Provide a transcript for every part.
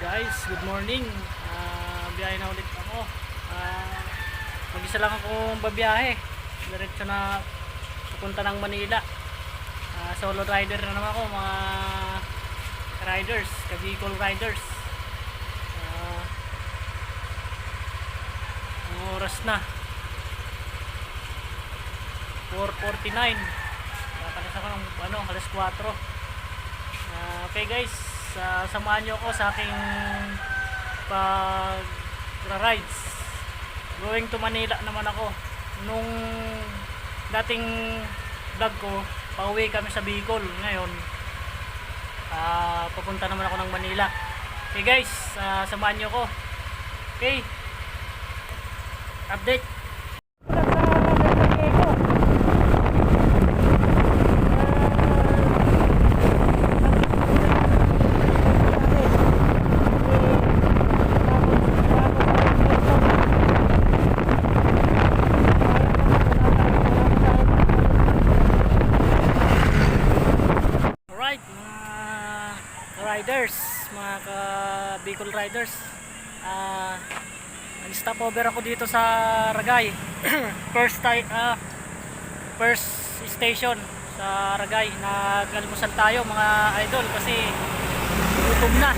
Guys, good morning. Biyahe na ulit ako. Mag-isa lang akong babiyahe. Diretso na papunta ng Manila. Solo rider na naman ako, mga riders, ka-vehicle riders. Ang oras na 4:49. Kakalas ako ng alas 4. Okay guys, samahan nyo ako sa aking pag-rides. Going to Manila naman ako. Nung dating vlog ko, pauwi kami sa Bicol. Ngayon, papunta naman ako ng Manila. Okay guys, samahan nyo ako. Okay, update. Riders, mga ka-Bicol riders, nag-stop over ako dito sa Ragay. First station sa Ragay. Nag-almusal tayo mga idol kasi gutom na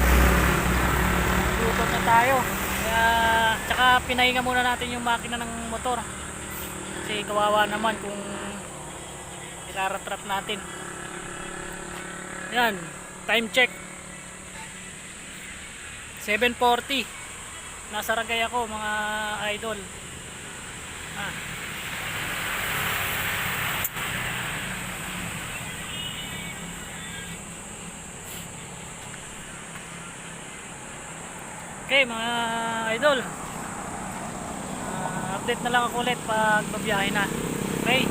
tayo, kaya tsaka pinahinga muna natin yung makina ng motor kasi kawawa naman kung iraratrap natin. Yan, time check 7:40. Nasa Ragay ako mga idol. Okay mga idol, update na lang ako ulit pag babiyahe na. Okay,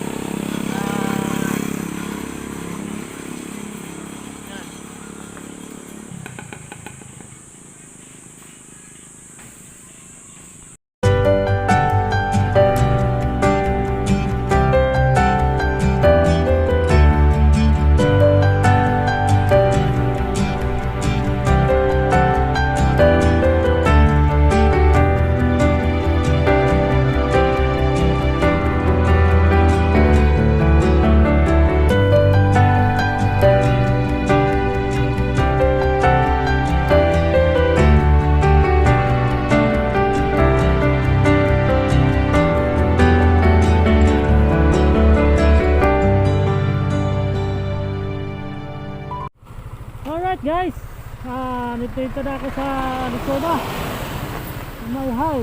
alright guys, nito na ako sa Luzon, Malhaw.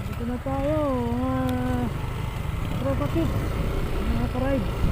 Dito na tayo, mga tropa kids, mga ka-rides.